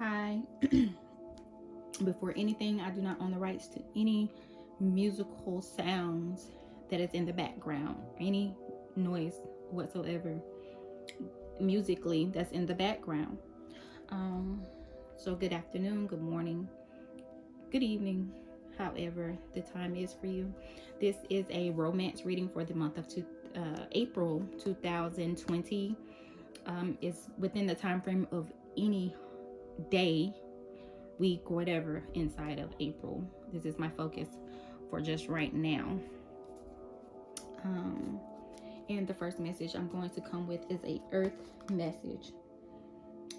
Hi. Before anything, I do not own the rights to any musical sounds that is in the background, any noise whatsoever musically that's in the background. Um, so good afternoon, good morning, good evening, however the time is for you. This is a romance reading for the month of April 2020. Is within the time frame of any day, week, whatever inside of April. This is my focus for just right now. And the first message I'm going to come with is a earth message.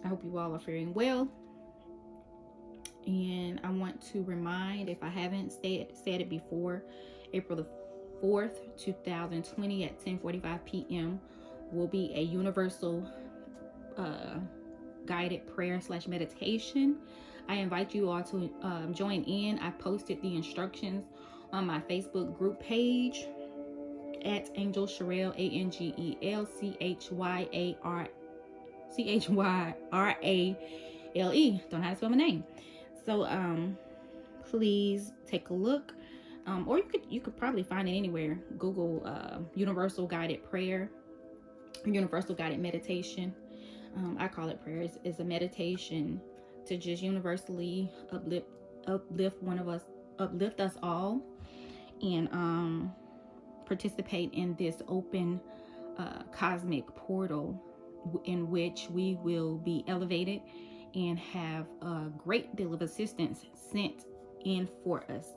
I hope you all are faring well. And I want to remind, if I haven't said it before, April the 4th, 2020 at 10:45 p.m. will be a universal guided prayer / meditation. I invite you all to join in. I posted the instructions on my Facebook group page at Angel Sherelle, AngelChyraLe. Don't know how to spell my name. So please take a look. Or you could probably find it anywhere. Google universal guided prayer, universal guided meditation. I call it prayer. It's a meditation to just universally uplift us all, and participate in this open cosmic portal in which we will be elevated and have a great deal of assistance sent in for us.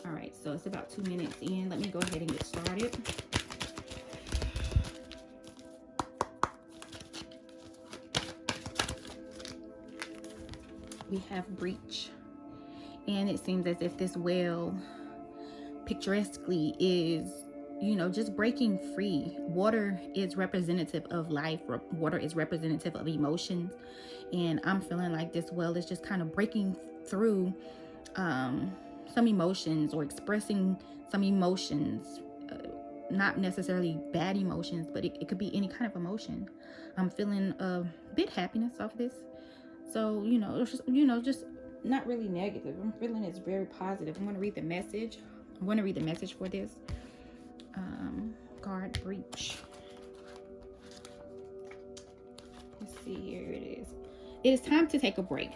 All right, so it's about 2 minutes in. Let me go ahead and get started. We have breach, and it seems as if this well picturesquely is, just breaking free. Water is representative of life. Water is representative of emotions, and I'm feeling like this well is just kind of breaking through some emotions, or expressing some emotions, not necessarily bad emotions, but it could be any kind of emotion. I'm feeling a bit happiness off this. So, just not really negative. I'm feeling it's very positive. I'm going to read the message. I'm going to read the message for this. Guard breach. Let's see, here it is. It is time to take a break.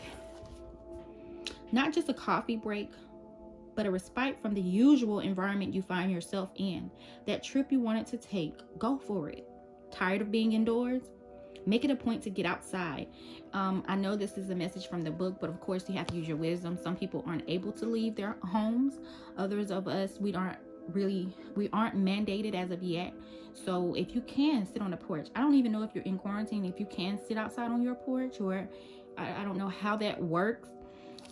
Not just a coffee break, but a respite from the usual environment you find yourself in. That trip you wanted to take, go for it. Tired of being indoors? Make it a point to get outside. I know this is a message from the book, but of course you have to use your wisdom. Some people aren't able to leave their homes. Others of us, we aren't mandated as of yet. So if you can sit on the porch, I don't even know if you're in quarantine, if you can sit outside on your porch, or I don't know how that works.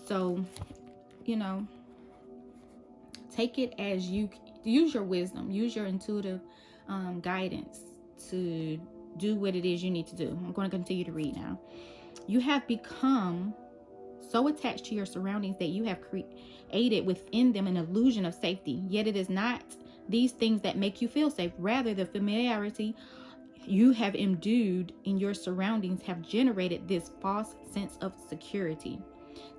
So, take it as you use your wisdom, use your intuitive guidance to do what it is you need to do. I'm going to continue to read now. You have become so attached to your surroundings that you have created within them an illusion of safety. Yet it is not these things that make you feel safe. Rather, the familiarity you have imbued in your surroundings have generated this false sense of security.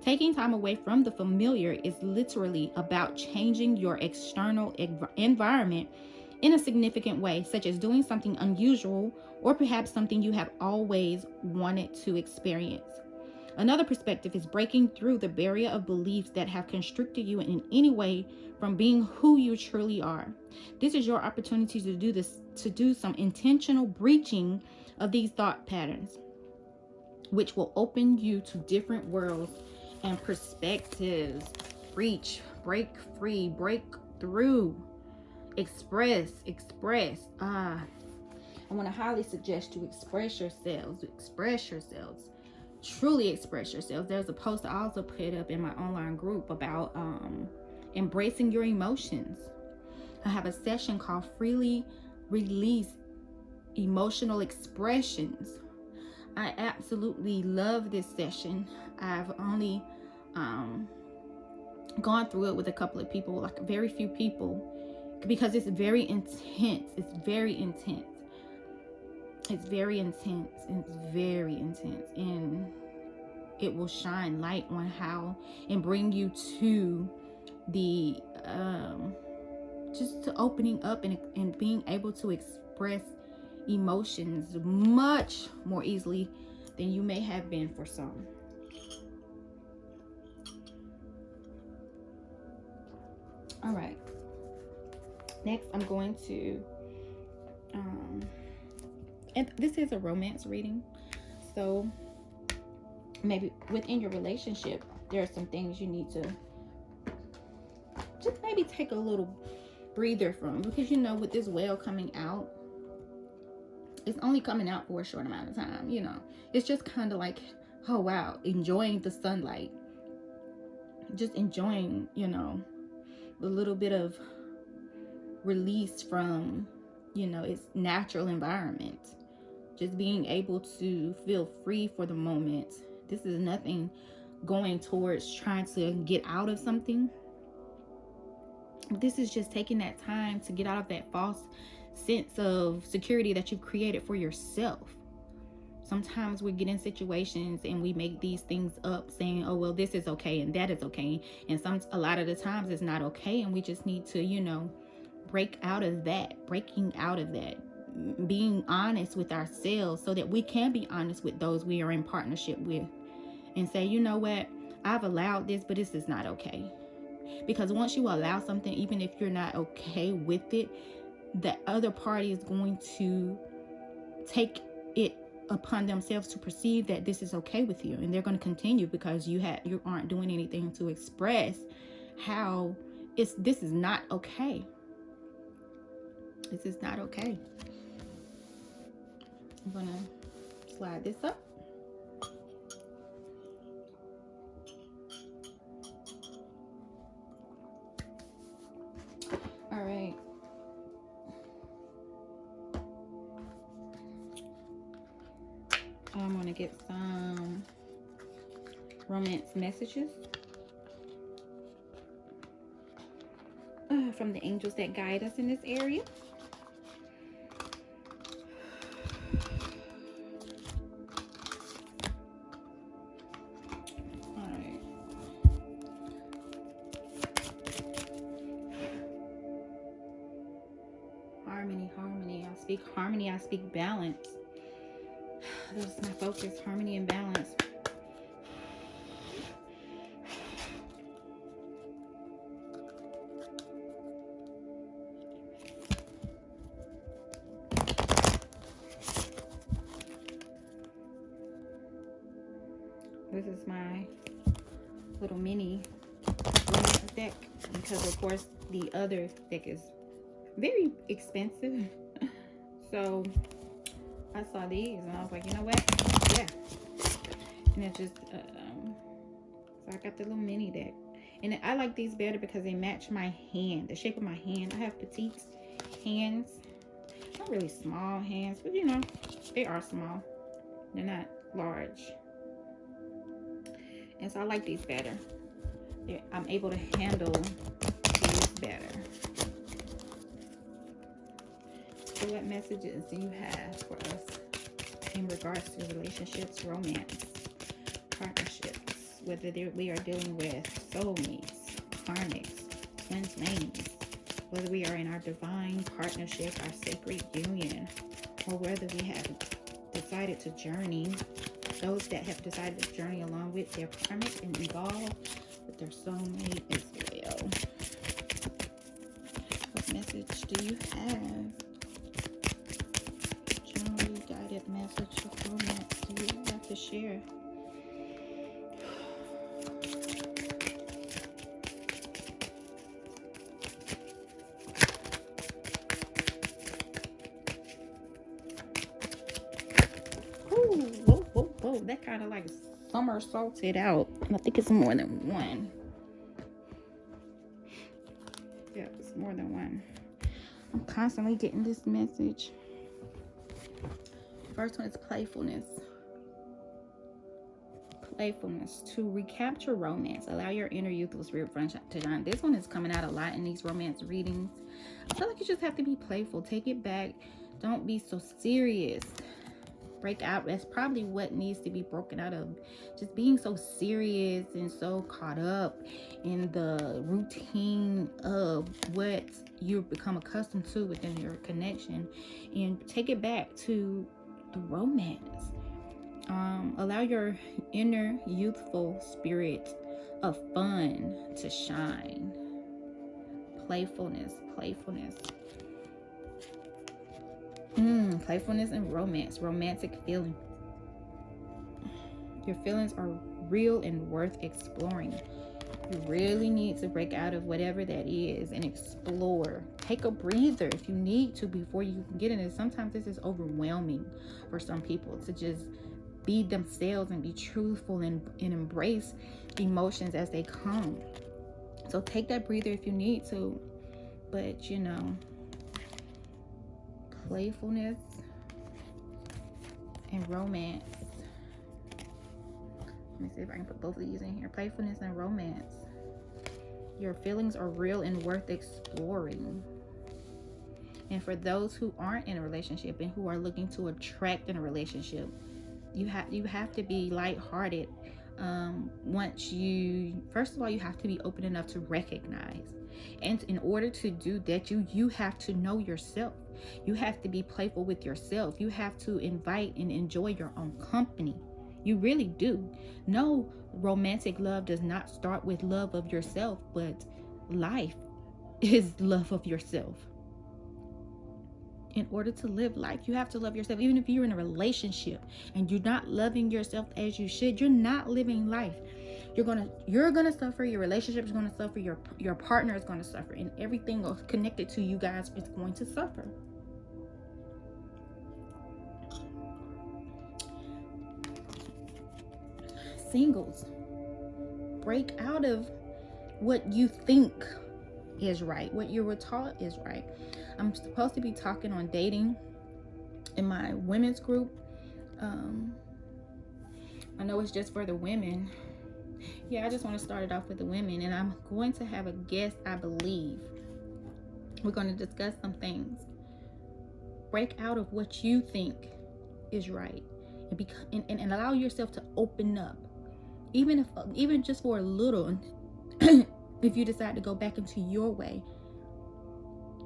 Taking time away from the familiar is literally about changing your external environment in a significant way, such as doing something unusual or perhaps something you have always wanted to experience. Another perspective is breaking through the barrier of beliefs that have constricted you in any way from being who you truly are. This is your opportunity to do some intentional breaching of these thought patterns, which will open you to different worlds and perspectives. Breach, break free, break through. Express. I want to highly suggest you express yourselves, truly express yourselves. There's a post I also put up in my online group about embracing your emotions. I have a session called Freely Release Emotional Expressions. I absolutely love this session. I've only gone through it with a couple of people, like very few people, because it's very intense. It's very intense. And it will shine light on how and bring you to the just to opening up and being able to express emotions much more easily than you may have been for some. All right, next I'm going to and this is a romance reading, so maybe within your relationship there are some things you need to just maybe take a little breather from, because you know, with this whale coming out, it's only coming out for a short amount of time. You know, it's just kind of like, oh wow, enjoying the sunlight, just enjoying, you know, a little bit of release from, you know, its natural environment, just being able to feel free for the moment. This is nothing going towards trying to get out of something. This is just taking that time to get out of that false sense of security that you've created for yourself. Sometimes we get in situations and we make these things up saying, oh well, this is okay and that is okay, and a lot of the times it's not okay, and we just need to, you know, breaking out of that, being honest with ourselves so that we can be honest with those we are in partnership with and say, you know what, I've allowed this, but this is not okay. Because once you allow something, even if you're not okay with it, the other party is going to take it upon themselves to perceive that this is okay with you, and they're going to continue because you aren't doing anything to express how this is not okay. This is not okay. I'm going to slide this up. All right. I'm going to get some romance messages from the angels that guide us in this area. All right. Harmony. I speak harmony. I speak balance. That's my focus, harmony and balance. This is my little mini romance deck, because of course the other deck is very expensive. So I saw these and I was like, you know what? Yeah. And it just, so I got the little mini deck. And I like these better because they match my hand, the shape of my hand. I have petite hands. Not really small hands, but you know, they are small. They're not large. And so I like these better. I'm able to handle these better. So what messages do you have for us in regards to relationships, romance, partnerships, whether we are dealing with soulmates, karmics, twin flames, whether we are in our divine partnership, our sacred union, or whether we have decided to journey, those that have decided to journey along with their karmic and evolve with their soulmate as well. What message do you have? Generally guided message of romance do you have to share? Whoa, that kind of like somersaulted out. I think it's more than one. Yeah, it's more than one. I'm constantly getting this message. First one is playfulness. Playfulness. To recapture romance, allow your inner youthful spirit to shine. This one is coming out a lot in these romance readings. I feel like you just have to be playful. Take it back. Don't be so serious. break out. That's probably what needs to be broken out of. Just being so serious and so caught up in the routine of what you've become accustomed to within your connection, and take it back to the romance. Allow your inner youthful spirit of fun to shine. Playfulness. Playfulness and romance. Romantic feeling. Your feelings are real and worth exploring. You really need to break out of whatever that is and explore. Take a breather if you need to before you can get in it. Sometimes this is overwhelming for some people to just be themselves and be truthful and embrace emotions as they come. So take that breather if you need to. But you know, playfulness and romance. Let me see if I can put both of these in here. Playfulness and romance. Your feelings are real and worth exploring. And for those who aren't in a relationship and who are looking to attract in a relationship, you have to be lighthearted. First of all, you have to be open enough to recognize. And in order to do that, you have to know yourself. You have to be playful with yourself. You have to invite and enjoy your own company. You really do. No, romantic love does not start with love of yourself, but life is love of yourself. In order to live life, you have to love yourself. Even if you're in a relationship and you're not loving yourself as you should, you're not living life. You're gonna suffer. Your relationship is gonna suffer. Your partner is gonna suffer, and everything connected to you guys is going to suffer. Singles, break out of what you think is right, what you were taught is right. I'm supposed to be talking on dating in my women's group. I know it's just for the women. Yeah, I just want to start it off with the women, and I'm going to have a guest, I believe. We're going to discuss some things. Break out of what you think is right, and allow yourself to open up, even just for a little. If you decide to go back into your way,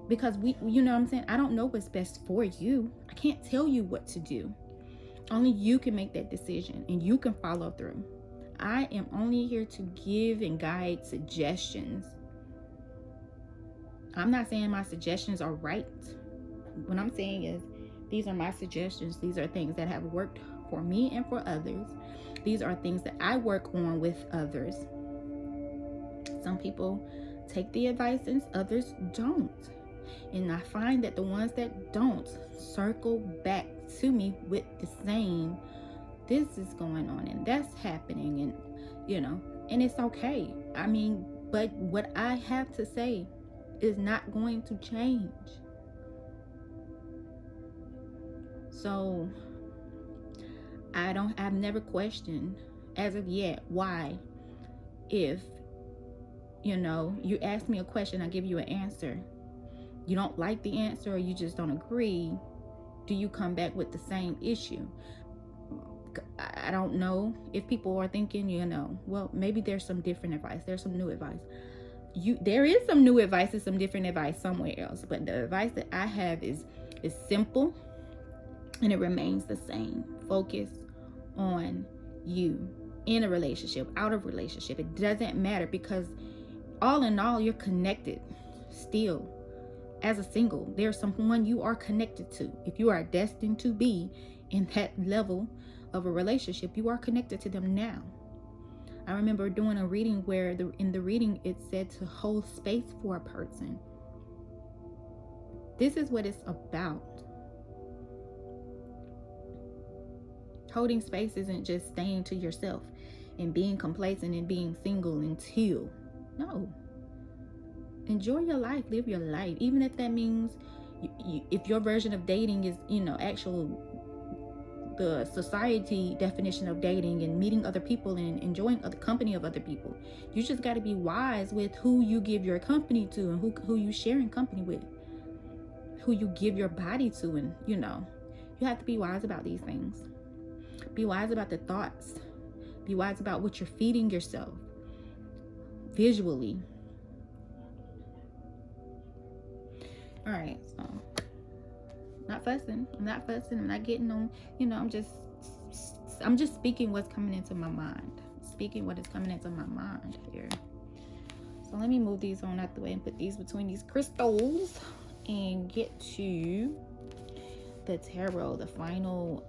because you know what I'm saying, I don't know what's best for you. I can't tell you what to do. Only you can make that decision, and you can follow through. I am only here to give and guide suggestions. I'm not saying my suggestions are right. What I'm saying is, these are my suggestions. These are things that have worked for me and for others. These are things that I work on with others. Some people take the advice and others don't. And I find that the ones that don't circle back to me with the same, this is going on and that's happening, and you know, and it's okay. I mean, but what I have to say is not going to change. So I've never questioned as of yet why, if you know, you ask me a question, I give you an answer, you don't like the answer or you just don't agree, do you come back with the same issue? I don't know if people are thinking, you know, well, maybe there's some different advice, there's some new advice. There is some new advice and some different advice somewhere else, but the advice that I have is simple, and it remains the same. Focus on you in a relationship, out of relationship. It doesn't matter, because all in all, you're connected still. As a single, there's someone you are connected to. If you are destined to be in that level of a relationship, you are connected to them now. I remember doing a reading where in the reading it said to hold space for a person. This is what it's about. Holding space isn't just staying to yourself and being complacent and being single until. No. Enjoy your life, live your life, even if that means if your version of dating is, you know, the society definition of dating and meeting other people and enjoying the company of other people. You just got to be wise with who you give your company to, and who you sharing company with, who you give your body to, and you know, You have to be wise about these things. Be wise about the thoughts. Be wise about what you're feeding yourself visually. All right, so not fussing. I'm not fussing. I'm not getting on. I'm just speaking what's coming into my mind. Speaking what is coming into my mind here. So let me move these on out the way and put these between these crystals and get to the tarot, the final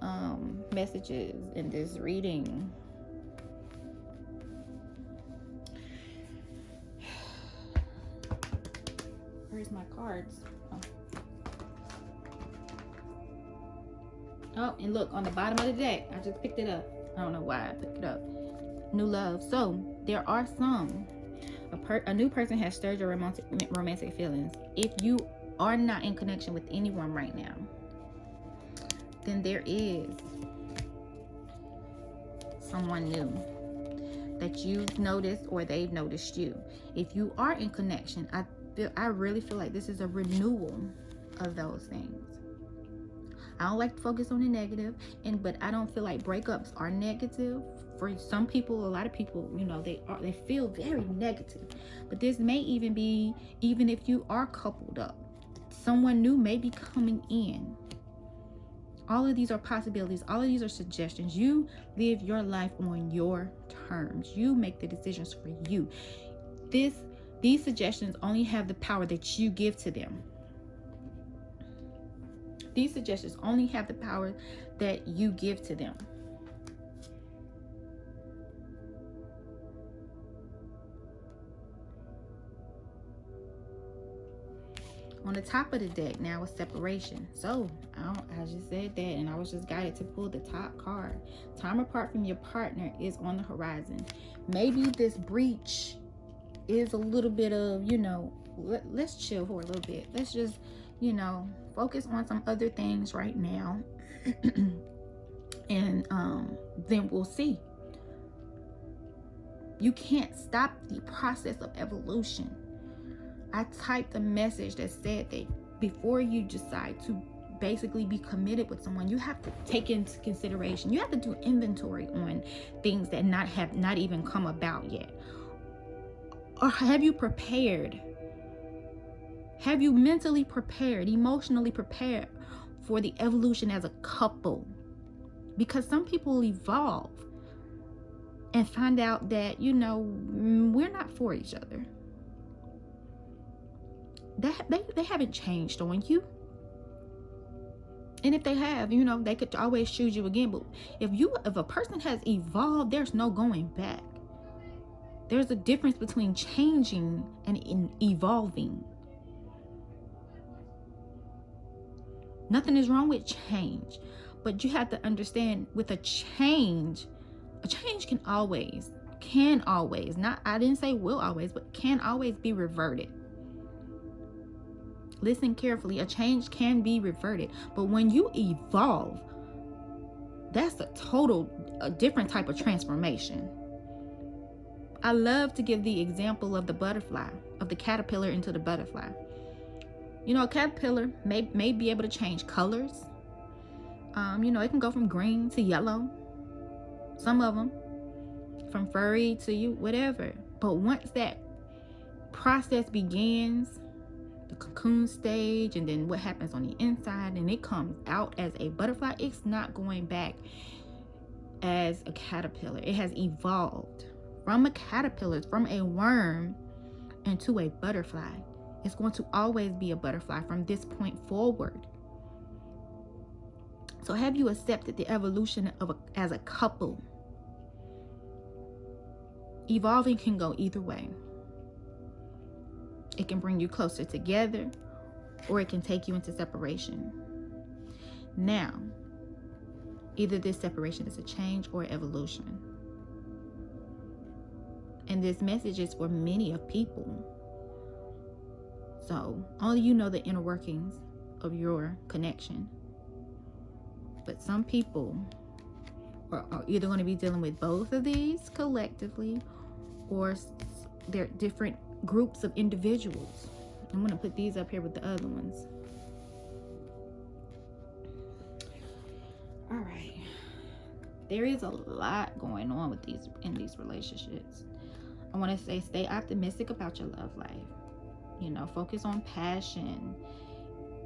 messages in this reading. Where's my cards? Oh, and look, on the bottom of the deck, I just picked it up. I don't know why I picked it up. New love. So there are some. A new person has stirred your romantic feelings. If you are not in connection with anyone right now, then there is someone new that you've noticed or they've noticed you. If you are in connection, I really feel like this is a renewal of those things. I don't like to focus on the negative, but I don't feel like breakups are negative. For some people, a lot of people, they feel very negative. But this may even be, even if you are coupled up, someone new may be coming in. All of these are possibilities. All of these are suggestions. You live your life on your terms. You make the decisions for you. These suggestions only have the power that you give to them. These suggestions only have the power that you give to them. On the top of the deck now is separation. So I just said that, and I was just guided to pull the top card. Time apart from your partner is on the horizon. Maybe this breach is a little bit of, let's chill for a little bit. Let's just, focus on some other things right now. And then we'll see. You can't stop the process of evolution. I typed a message that said that before you decide to basically be committed with someone, you have to take into consideration, you have to do inventory on things that have not even come about yet. Or have you prepared? Have you mentally prepared, emotionally prepared for the evolution as a couple? Because some people evolve and find out that, we're not for each other. They haven't changed on you. And if they have, they could always choose you again. But if a person has evolved, there's no going back. There's a difference between changing and evolving. Nothing is wrong with change. But you have to understand, with a change can always, not, I didn't say will always, but can always be reverted. Listen carefully. A change can be reverted. But when you evolve, that's a different type of transformation. I love to give the example of the butterfly, of the caterpillar into the butterfly. A caterpillar may be able to change colors. It can go from green to yellow. Some of them from furry to whatever. But once that process begins, the cocoon stage, and then what happens on the inside, and it comes out as a butterfly, it's not going back as a caterpillar. It has evolved from a caterpillar, from a worm, into a butterfly. It's going to always be a butterfly from this point forward. So have you accepted the evolution as a couple? Evolving can go either way. It can bring you closer together, or it can take you into separation. Now, either this separation is a change or evolution. And this message is for many of people. So only you know the inner workings of your connection. But some people are either going to be dealing with both of these collectively, or they're different groups of individuals. I'm going to put these up here with the other ones. All right. There is a lot going on with these relationships. I want to say stay optimistic about your love life. You know, focus on passion.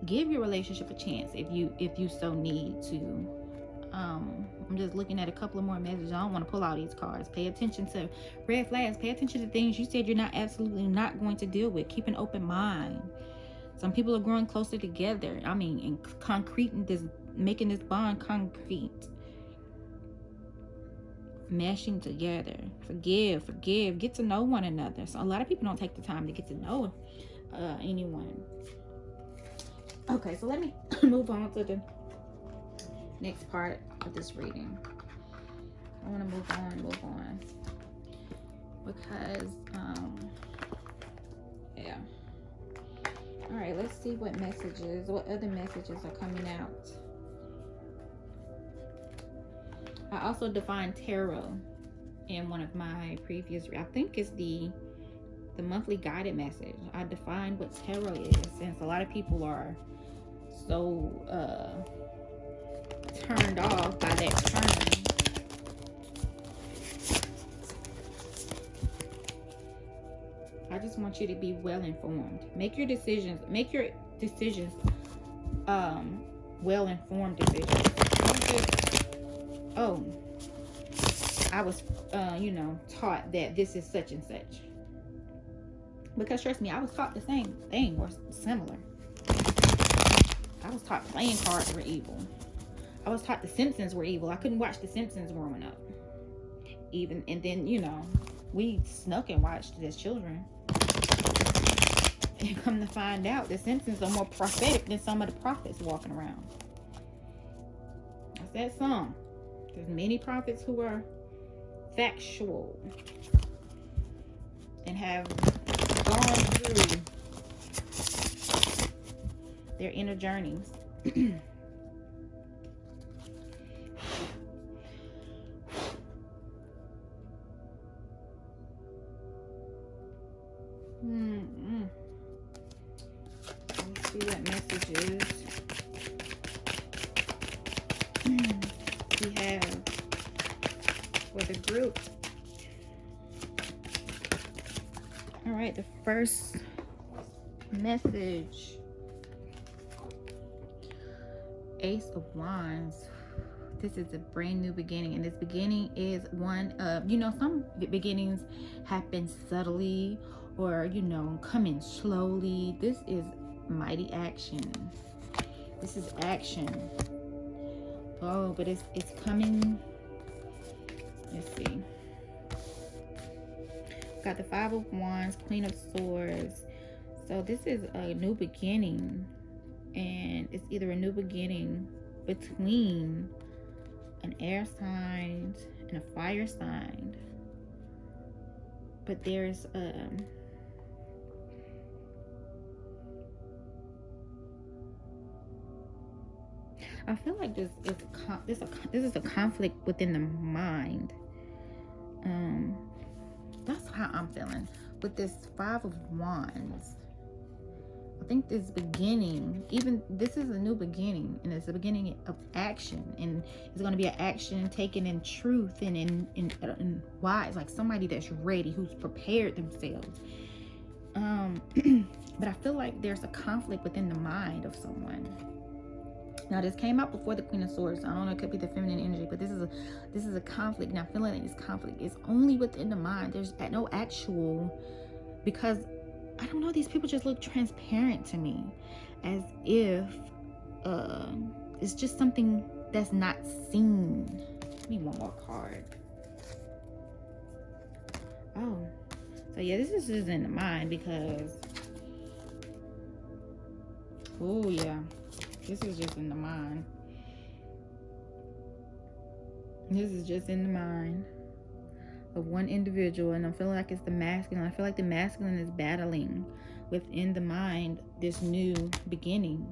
Give your relationship a chance if you so need to. I'm just looking at a couple of more messages. I don't want to pull out these cards. Pay attention to red flags. Pay attention to things you said you're not absolutely not going to deal with. Keep an open mind. Some people are growing closer together. I mean, in concrete, and this making this bond concrete. Meshing together. Forgive. Get to know one another. So a lot of people don't take the time to get to know anyone. Okay, so let me move on to the next part of this reading. I want to move on because yeah. All right, let's see what other messages are coming out. I also defined tarot in one of my previous, I think it's the monthly guided message. I defined what tarot is, since a lot of people are so turned off by that term. I just want you to be well informed. Make your decisions well informed decisions. Don't just, oh, I was taught that this is such and such. Because trust me, I was taught the same thing or similar. I was taught playing cards were evil. I was taught the Simpsons were evil. I couldn't watch the Simpsons growing up. And then, we snuck and watched it as children. And come to find out, the Simpsons are more prophetic than some of the prophets walking around. I said some. There's many prophets who are factual and have gone through their inner journeys. Let's see what messages we have for the group. All right, the first message, Ace of Wands. This is a brand new beginning, and this beginning is one of, some beginnings happen subtly or, come in slowly. This is mighty action. This is action. Oh, but it's coming. Let's see. Got the Five of Wands, Queen of Swords. So this is a new beginning, and it's either a new beginning between an air sign and a fire sign. But there's I feel like this is a conflict within the mind. That's how I'm feeling with this Five of Wands. I think this beginning, this is a new beginning, and it's a beginning of action, and it's going to be an action taken in truth and in wise, like somebody that's ready, who's prepared themselves. But I feel like there's a conflict within the mind of someone. Now, this came out before the Queen of Swords. I don't know, it could be the feminine energy, but this is a conflict. Now, feeling like this conflict is only within the mind. There's no actual, because I don't know, these people just look transparent to me, as if it's just something that's not seen. Give me one more card. Oh, so yeah, this is just in the mind, because oh yeah, this is just in the mind. This is just in the mind of one individual, and I'm feeling like it's the masculine. I feel like the masculine is battling within the mind this new beginning,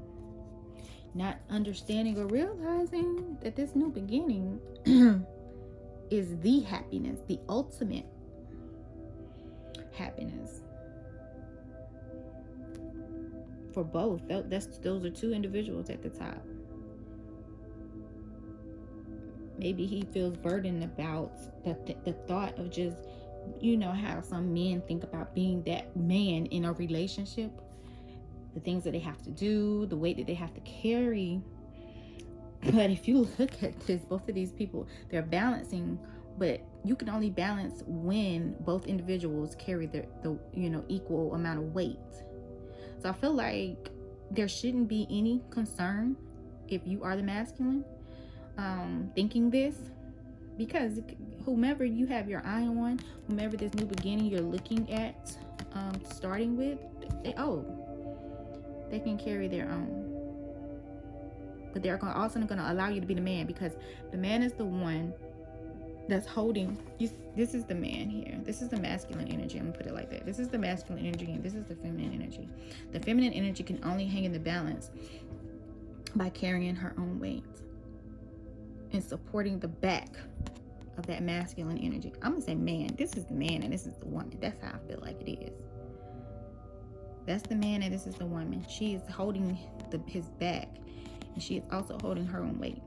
not understanding or realizing that this new beginning is the happiness, the ultimate happiness for both. Those are two individuals at the top. Maybe he feels burdened about the thought of just, you know, how some men think about being that man in a relationship, the things that they have to do, the weight that they have to carry. But if you look at this, both of these people, they're balancing, but you can only balance when both individuals carry the you know, equal amount of weight. So I feel like there shouldn't be any concern if you are the masculine thinking this, because whomever you have your eye on, whomever this new beginning you're looking at starting with, they can carry their own. But they're also going to allow you to be the man, because the man is the one that's holding you. This is the man here. This is the masculine energy. I'm going to put it like that. This is the masculine energy, and this is the feminine energy. The feminine energy can only hang in the balance by carrying her own weight and supporting the back of that masculine energy. I'm going to say man. This is the man and this is the woman. That's how I feel like it is. That's the man and this is the woman. She is holding his back, and she is also holding her own weight.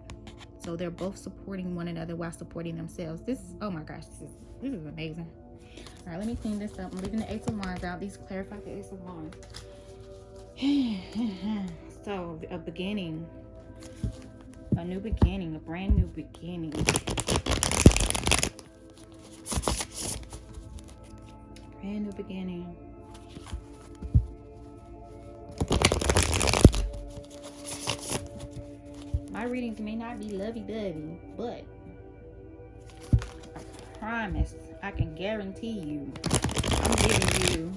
So they're both supporting one another while supporting themselves. Oh my gosh, this is amazing. All right, let me clean this up. I'm leaving the Ace of Wands out. These clarify the Ace of Wands. So a beginning, a new beginning, a brand new beginning. Brand new beginning. My readings may not be lovey-dovey, but I promise, I can guarantee you, I'm giving you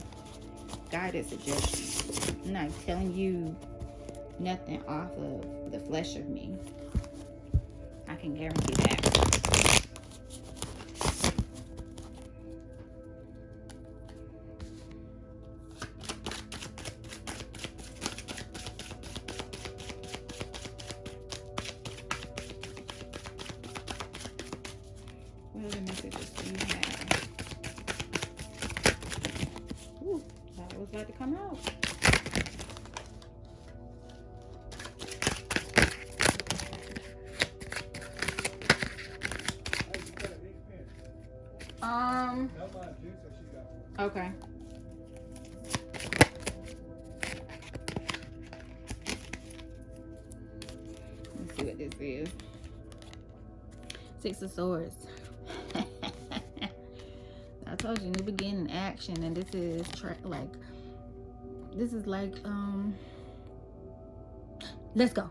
guided suggestions. I'm not telling you nothing off of the flesh of me. I can guarantee that. What other messages do you have? Ooh, thought it was about to come out. Okay. Let's see what this is. Six of Swords. I told you, new beginning, action, and this is like let's go.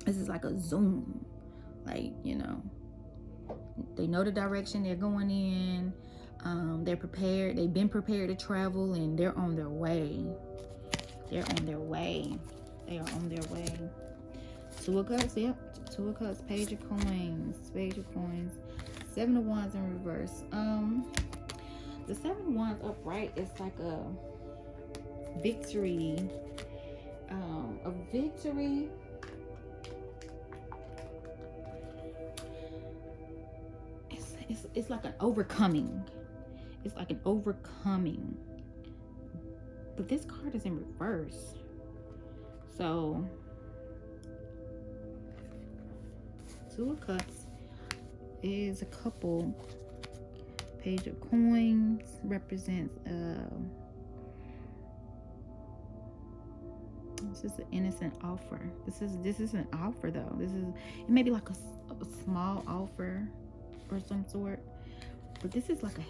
This is like a zoom, like, you know, they know the direction they're going in. They're prepared. They've been prepared to travel, and they're on their way. They're on their way. They are on their way. Two of Cups. Yep. Two of Cups. Page of Coins. Page of Coins. Seven of Wands in reverse. The Seven of Wands upright is like a victory. A victory. It's like an overcoming. It's like an overcoming. But this card is in reverse. So, Two of Cups is a couple. Page of Coins represents this is an innocent offer. This is an offer though. It may be like a small offer or some sort, but this is like a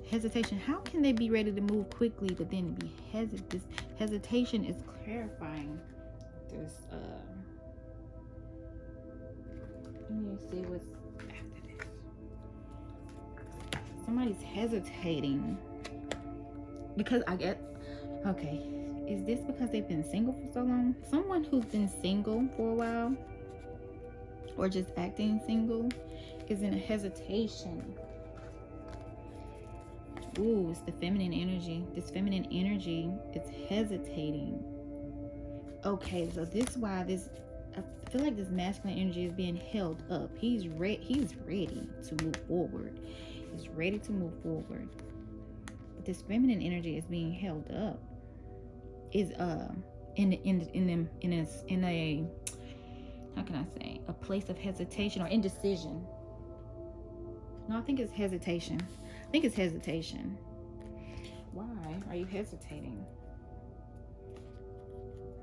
hesitation. How can they be ready to move quickly but then be hesitant? This hesitation is clarifying this. Let me see what's after this. Somebody's hesitating because okay, is this because they've been single for so long? Someone who's been single for a while or just acting single is in a hesitation. Ooh, it's the feminine energy. This feminine energy is hesitating. Okay, so this is why I feel like this masculine energy is being held up. He's ready to move forward. He's ready to move forward. But this feminine energy is being held up. Is in a how how can I say, a place of hesitation or indecision. No, I think it's hesitation. I think it's hesitation. Why are you hesitating?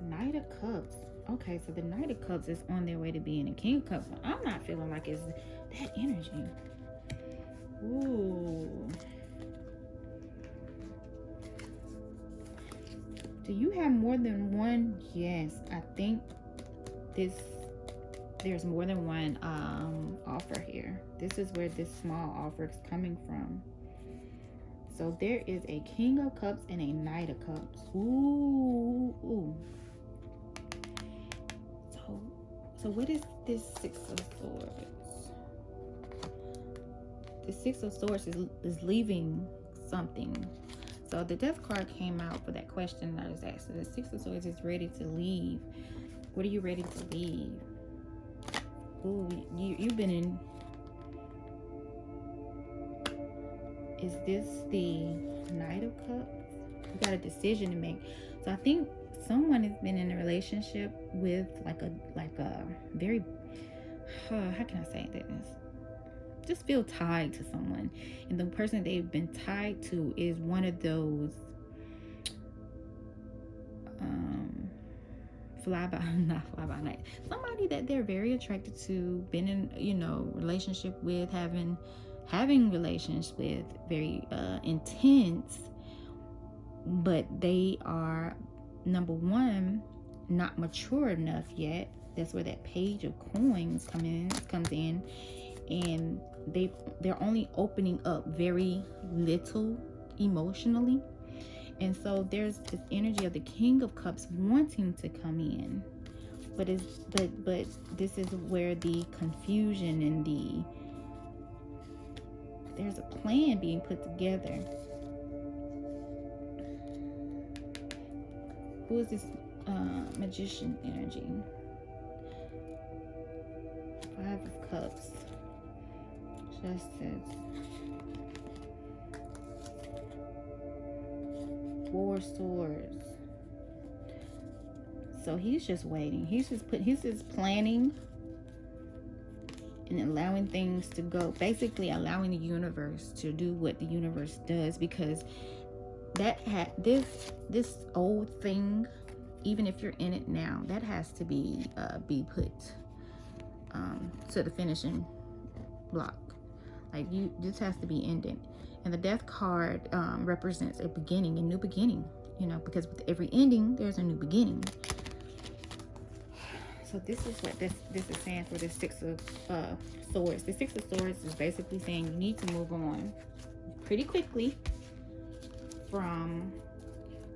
Knight of Cups. Okay, so the Knight of Cups is on their way to being a King of Cups. I'm not feeling like it's that energy. Ooh. Do you have more than one? Yes, I think there's more than one offer here. This is where this small offer is coming from. So there is a King of Cups and a Knight of Cups. Ooh. So what is this Six of Swords? The Six of Swords is leaving something. So the Death card came out for that question that I was asked. So the Six of Swords is ready to leave. What are you ready to leave? Ooh, you've been in. Is this the Knight of Cups? You got a decision to make. So I think someone has been in a relationship with like a very how can I say this? Just feel tied to someone, and the person they've been tied to is one of those not fly by night, somebody that they're very attracted to, been in relationship with, having relations with, very intense, but they are, number one, not mature enough yet. That's where that Page of Coins comes in, and they're only opening up very little emotionally. And so there's this energy of the King of Cups wanting to come in, but this is where the confusion and there's a plan being put together. Who is this Magician energy? Five of Cups, Justice, Four of Swords. So he's just waiting. He's just planning and allowing things to go. Basically allowing the universe to do what the universe does, because this old thing, even if you're in it now, that has to be put to the finishing block. Like, this has to be ended. And the Death card represents a beginning, a new beginning, because with every ending there's a new beginning. So this is what this is saying for the Six of Swords. The Six of Swords is basically saying you need to move on pretty quickly from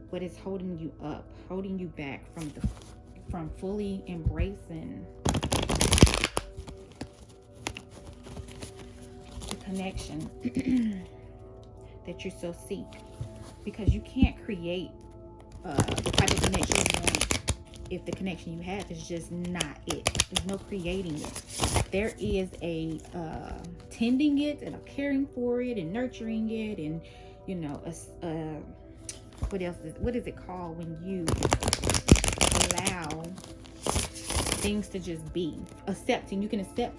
what is holding you up, holding you back from fully embracing the connection that you so seek, because you can't create the type of connection you want if the connection you have is just not it. There's no creating it. There is a tending it and a caring for it and nurturing it, and what is it called when you allow things to just be? Accepting. You can accept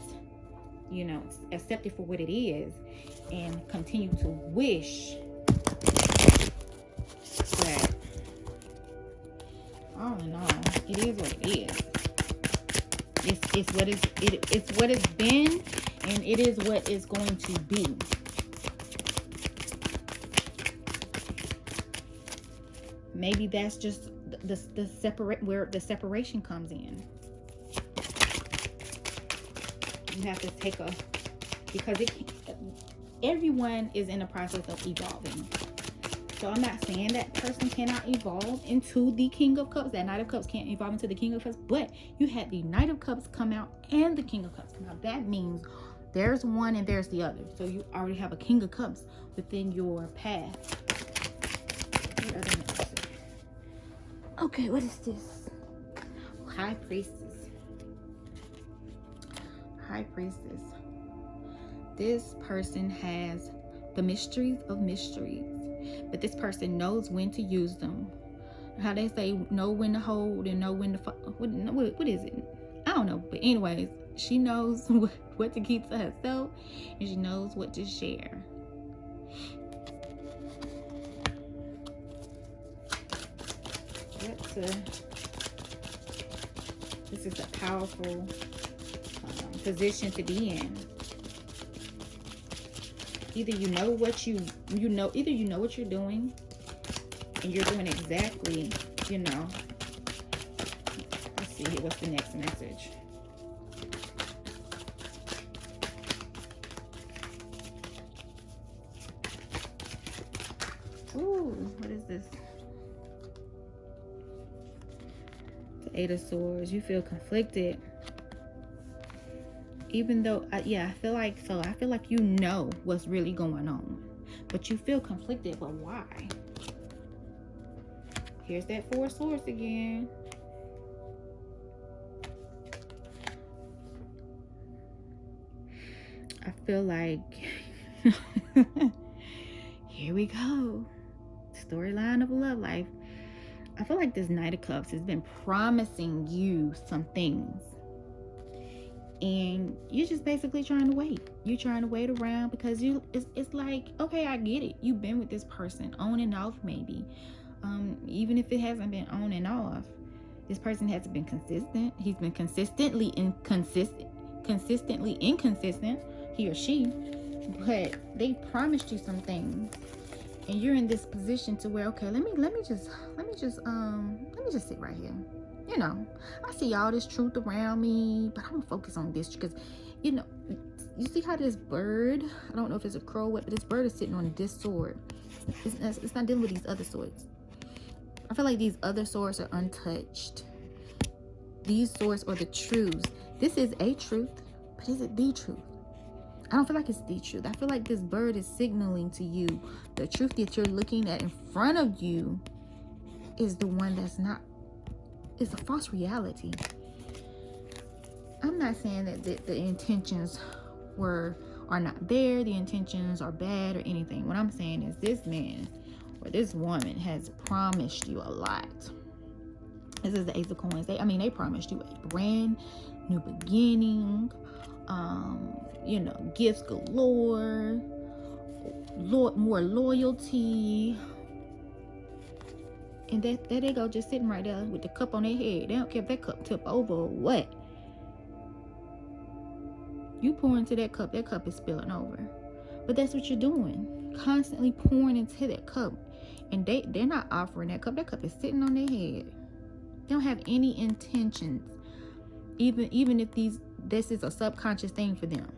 it for what it is, and continue to wish that, all in all, it is what it is. It's what it's been, and it is what it's going to be. Maybe that's just where the separation comes in. You have to because everyone is in the process of evolving. So I'm not saying that person cannot evolve into the King of Cups. That Knight of Cups can't evolve into the King of Cups. But you had the Knight of Cups come out and the King of Cups come out. That means there's one and there's the other. So you already have a King of Cups within your path. What other messages? Okay, what is this? High Priestess. High Priestess. This person has the mysteries of mysteries, but this person knows when to use them. How they say, know when to hold and know when to what is it? I don't know. But anyways, she knows what to keep to herself, and she knows what to share. This is a powerful position to be in. Either you know what either you know what you're doing, and you're doing exactly, let's see here, what's the next message? Ooh, what is this? The Eight of Swords. You feel conflicted. Even though, I feel like you know what's really going on, but you feel conflicted. But why? Here's that Four of Swords again. I feel like here we go. Storyline of a love life. I feel like this Knight of Cups has been promising you some things, and you're just basically trying to wait. You're trying to wait around because it's like, okay, I get it. You've been with this person on and off, maybe. Even if it hasn't been on and off, this person hasn't been consistent. He's been consistently inconsistent, he or she. But they promised you some things, and you're in this position to where, okay, let me just sit right here. I see all this truth around me, but I'm gonna focus on this because, you see how this bird, I don't know if it's a crow, but this bird is sitting on this sword. It's not dealing with these other swords. I feel like these other swords are untouched. These swords are the truths. This is a truth, but is it the truth? I don't feel like it's the truth. I feel like this bird is signaling to you the truth that you're looking at in front of you is the one that's not. It's a false reality. I'm not saying that the intentions are not there, the intentions are bad or anything. What I'm saying is this man or this woman has promised you a lot. This is the Ace of Coins. They promised you a brand new beginning, gifts galore, more loyalty. And there they go, just sitting right there with the cup on their head. They don't care if that cup tip over or what. You pour into that cup is spilling over. But that's what you're doing. Constantly pouring into that cup. And they're not offering that cup is sitting on their head. They don't have any intentions. Even if this is a subconscious thing for them.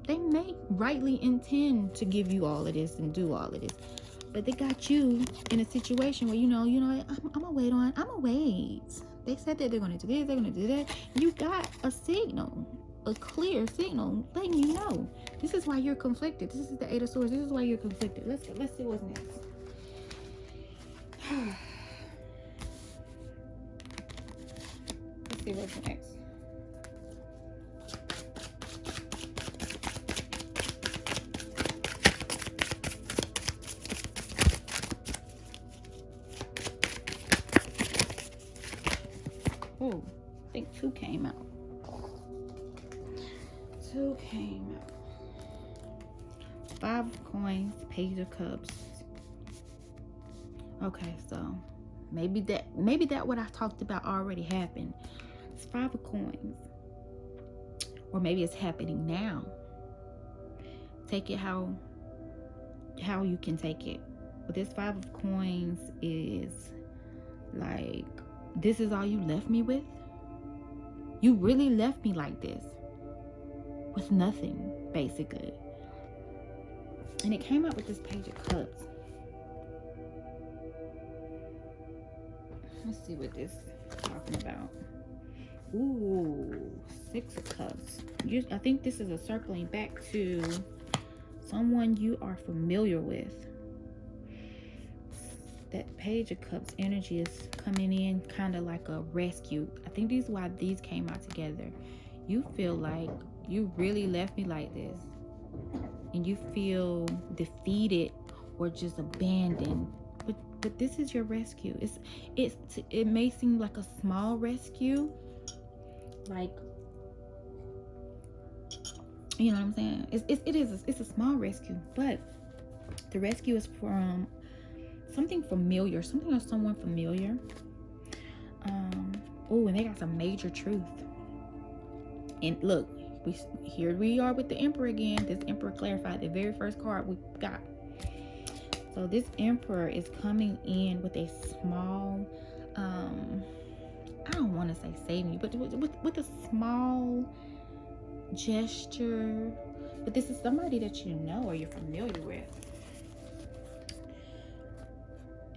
They may rightly intend to give you all of this and do all of this. But they got you in a situation where, I'm gonna wait. They said that they're gonna do this, they're gonna do that. You got a signal, a clear signal letting you know. This is why you're conflicted. This is the Eight of Swords. This is why you're conflicted. Let's see what's next. Let's see what's next. Oh, I think two came out. Five of Coins, Page of Cups. Okay, so maybe that what I talked about already happened. It's Five of Coins. Or maybe it's happening now. Take it how you can take it. But this Five of Coins is like, this is all you left me with? You really left me like this. With nothing, basically. And it came out with this Page of Cups. Let's see what this is talking about. Ooh, Six of Cups. I think this is a circling back to someone you are familiar with. That Page of Cups energy is coming in kind of like a rescue. I think this is why these came out together. You feel like you really left me like this, and you feel defeated or just abandoned. But this is your rescue. It may seem like a small rescue, Like, you know what I'm saying? It's a small rescue, but the rescue is from something familiar, something or someone familiar. Oh, and they got some major truth. And look, here we are with the Emperor again. This Emperor clarified the very first card we got. So this Emperor is coming in with a small, I don't want to say saving you, but with a small gesture. But this is somebody that you know or you're familiar with.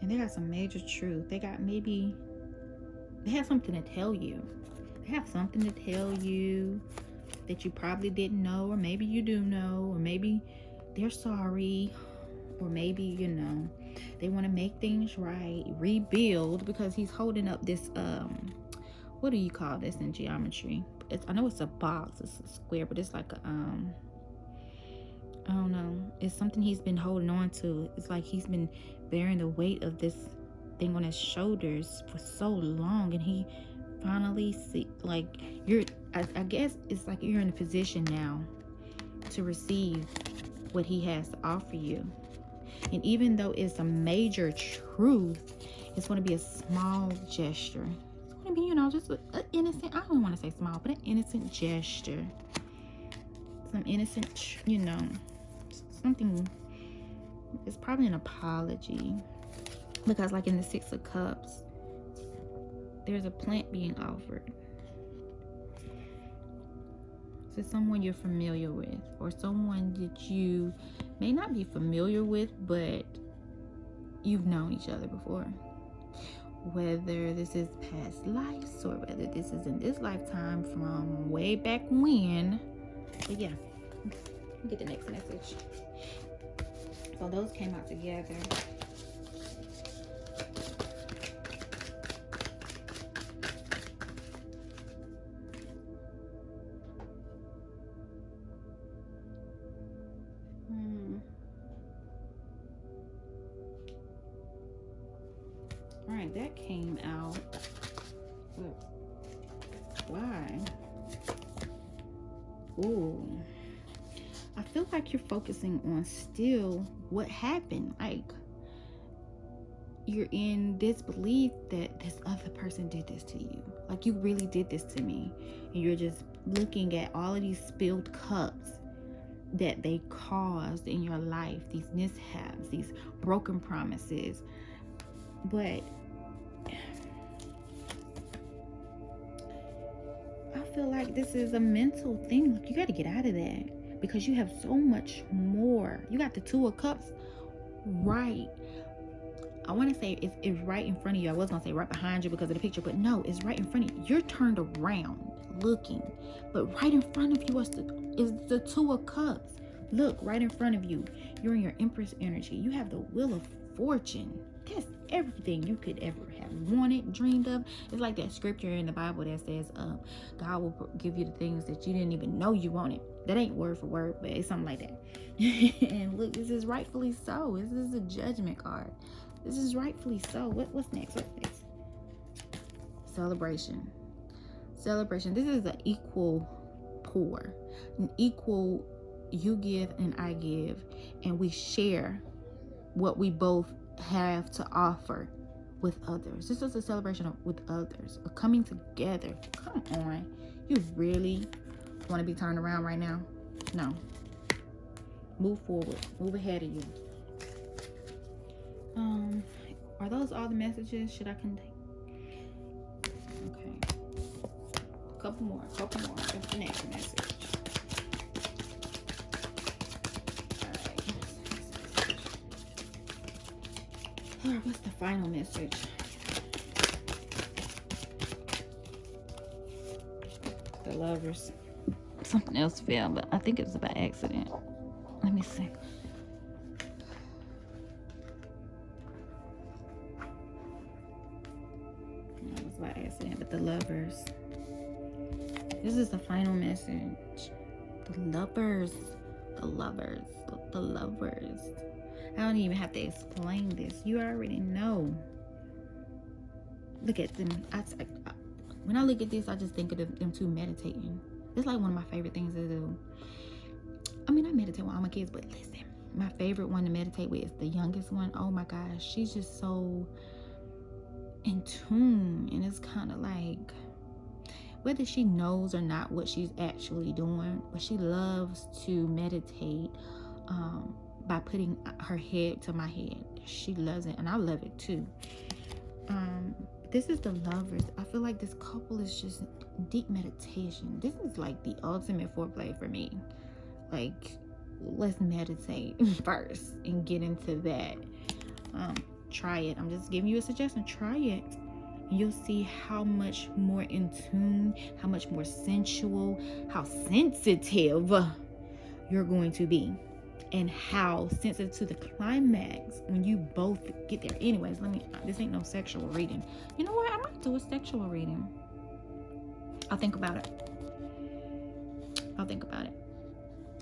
And they got some major truth. They have something to tell you. They have something to tell you that you probably didn't know, or maybe you do know, or maybe they're sorry, or maybe, you know, they want to make things right, rebuild, because he's holding up this, what do you call this in geometry? I know it's a box, it's a square, but it's like a, I don't know. It's something he's been holding on to. It's like he's been bearing the weight of this thing on his shoulders for so long, and he finally I guess it's like you're in a position now to receive what he has to offer you. And even though it's a major truth, it's going to be a small gesture. It's going to be, you know, just an innocent, I don't want to say small, but an innocent gesture. Some innocent, you know, something. It's probably an apology, because like in the Six of Cups, there's a plant being offered to someone you're familiar with, or someone that you may not be familiar with, but you've known each other before. Whether this is past lives or whether this is in this lifetime from way back when. But yeah, get the next message. So those came out together. All right, that came out. Look. Why? Ooh. I feel like you're focusing on still what happened. Like, you're in disbelief that this other person did this to you. Like, you really did this to me. And you're just looking at all of these spilled cups that they caused in your life, these mishaps, these broken promises. But I feel like this is a mental thing. Like, you got to get out of that, because you have so much more. You got the Two of Cups right. I want to say it's right in front of you. I was going to say right behind you because of the picture, but no, it's right in front of you. You're turned around looking, but right in front of you is the Two of Cups. Look, right in front of you. You're in your Empress energy. You have the Wheel of Fortune. That's everything you could ever have wanted, dreamed of. It's like that scripture in the Bible that says, God will give you the things that you didn't even know you wanted. That ain't word for word, but it's something like that. And look, this is rightfully so. This is a judgment card. This is rightfully so. What's next? What's next? Celebration. Celebration. This is an equal pour. An equal, you give and I give. And we share what we both have to offer with others. This is a celebration with others. A coming together. Come on. You really want to be turned around right now? No. Move forward. Move ahead of you. Are those all the messages? Should I continue? Okay. A couple more. That's the next message. All right, what's the final message? The Lovers. Something else fell, but I think it was by accident. Let me see. It was by accident, but the Lovers. This is the final message. The Lovers. The Lovers. The Lovers. I don't even have to explain this. You already know. Look at them. When I look at this, I just think of them two meditating. It's like one of my favorite things to do. I mean, I meditate with all my kids, but listen, my favorite one to meditate with is the youngest one. Oh my gosh, she's just so in tune. And it's kind of like, whether she knows or not what she's actually doing, but she loves to meditate by putting her head to my head. She loves it, and I love it too. This is the Lovers. I feel like this couple is just deep meditation. This is like the ultimate foreplay for me. Like, let's meditate first and get into that. Try it. I'm just giving you a suggestion. Try it. You'll see how much more in tune, how much more sensual, how sensitive you're going to be, and how sensitive to the climax when you both get there. Anyways, this ain't no sexual reading. You know what? I might do a sexual reading. I'll think about it.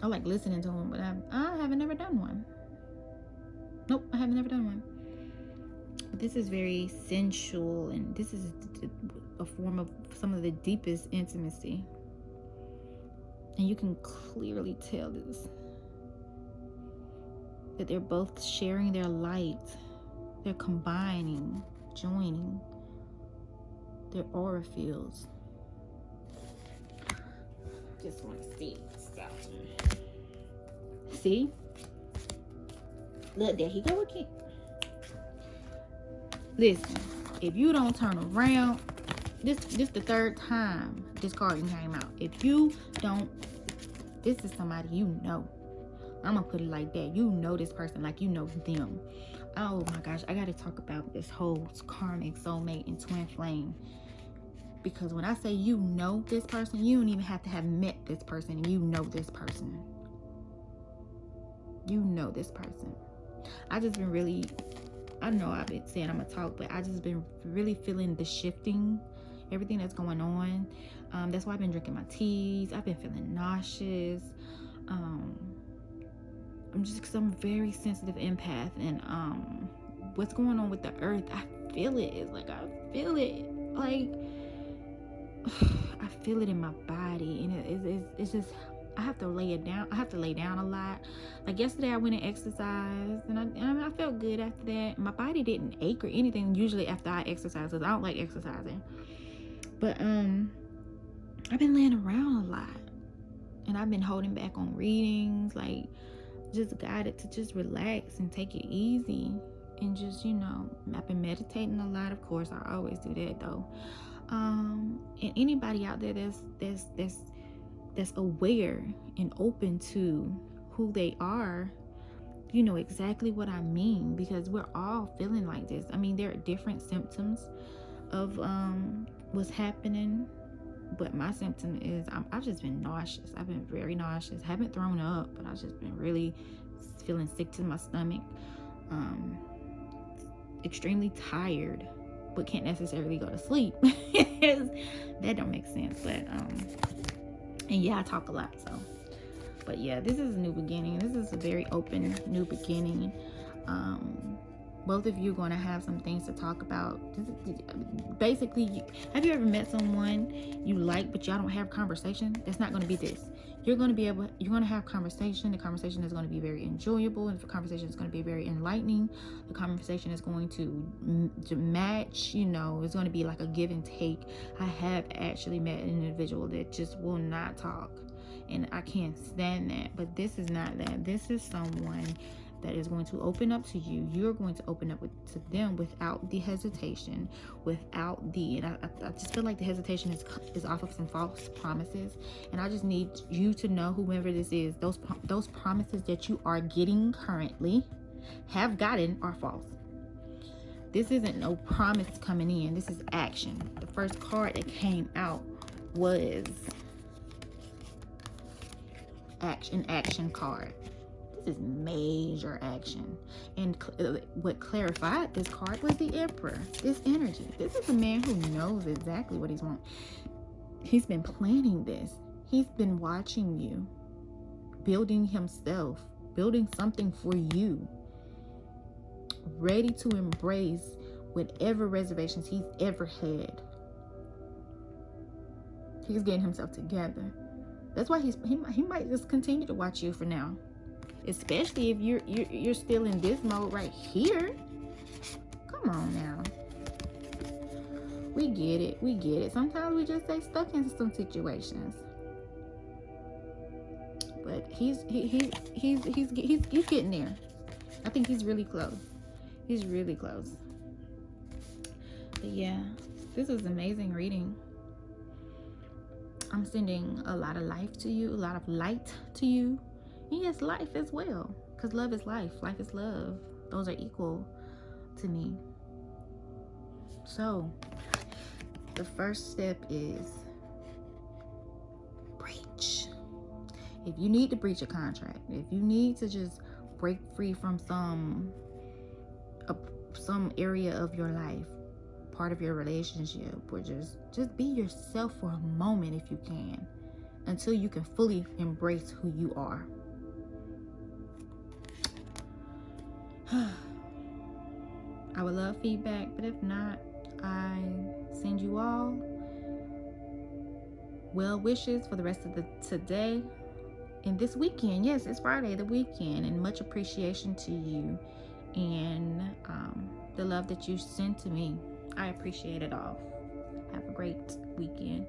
I like listening to them, but I haven't never done one. Nope, I haven't never done one. This is very sensual, and this is a form of some of the deepest intimacy, and you can clearly tell this, that they're both sharing their light. They're combining, joining their aura fields. Just want to see. See, look, there he go again. Listen, if you don't turn around, this the third time this card came out. If you don't, this is somebody you know. I'm gonna put it like that. You know this person like you know them. Oh my gosh, I gotta talk about this whole karmic soulmate and twin flame. Because when I say you know this person, you don't even have to have met this person, and you know this person. You know this person. I just been really, I know I've been saying I'm gonna talk, but I just been really feeling the shifting, everything that's going on. That's why I've been drinking my teas. I've been feeling nauseous. Because I'm a very sensitive empath, and what's going on with the earth, I feel it. It's like I feel it, like I feel it in my body, and it's just, I have to lay it down. I have to lay down a lot. Like yesterday, I went and exercised, and I felt good after that. My body didn't ache or anything. Usually after I exercise, because I don't like exercising. But I've been laying around a lot, and I've been holding back on readings. Like, just guided to just relax and take it easy, and just, I've been meditating a lot. Of course, I always do that though. And anybody out there that's aware and open to who they are, you know exactly what I mean, because we're all feeling like this. I mean, there are different symptoms of what's happening, but my symptom is I've just been nauseous. I've been very nauseous. Haven't thrown up, but I've just been really feeling sick to my stomach, extremely tired, but can't necessarily go to sleep. That don't make sense. But and yeah, I talk a lot, so. But yeah, this is a new beginning. This is a very open new beginning. Both of you are going to have some things to talk about. Basically, have you ever met someone you like, but y'all don't have conversation? That's not going to be this. You're going to have conversation. The conversation is going to be very enjoyable. And the conversation is going to be very enlightening. The conversation is going to match, it's going to be like a give and take. I have actually met an individual that just will not talk, and I can't stand that. But this is not that. This is someone that is going to open up to you. You're going to open up to them without the hesitation, and I just feel like the hesitation is off of some false promises. And I just need you to know, whoever this is, those promises that you are getting currently, have gotten, are false. This isn't no promise coming in. This is action. The first card that came out was action card. This is major action. And what clarified this card was the Emperor. This energy. This is a man who knows exactly what he's want. He's been planning this. He's been watching you, building himself, building something for you, ready to embrace whatever reservations he's ever had. He's getting himself together. That's why he might just continue to watch you for now, especially if you're still in this mode right here. Come on now. We get it. We get it. Sometimes we just stay stuck in some situations. But he's getting there. I think he's really close. He's really close. But yeah, this is an amazing reading. I'm sending a lot of life to you, a lot of light to you. And yes, life as well. Because love is life. Life is love. Those are equal to me. So, the first step is breach. If you need to breach a contract, if you need to just break free from some area of your life, part of your relationship, or just be yourself for a moment if you can, until you can fully embrace who you are. I would love feedback, but if not, I send you all well wishes for the rest of today and this weekend. Yes, it's Friday, the weekend, and much appreciation to you and the love that you sent to me. I appreciate it all. Have a great weekend.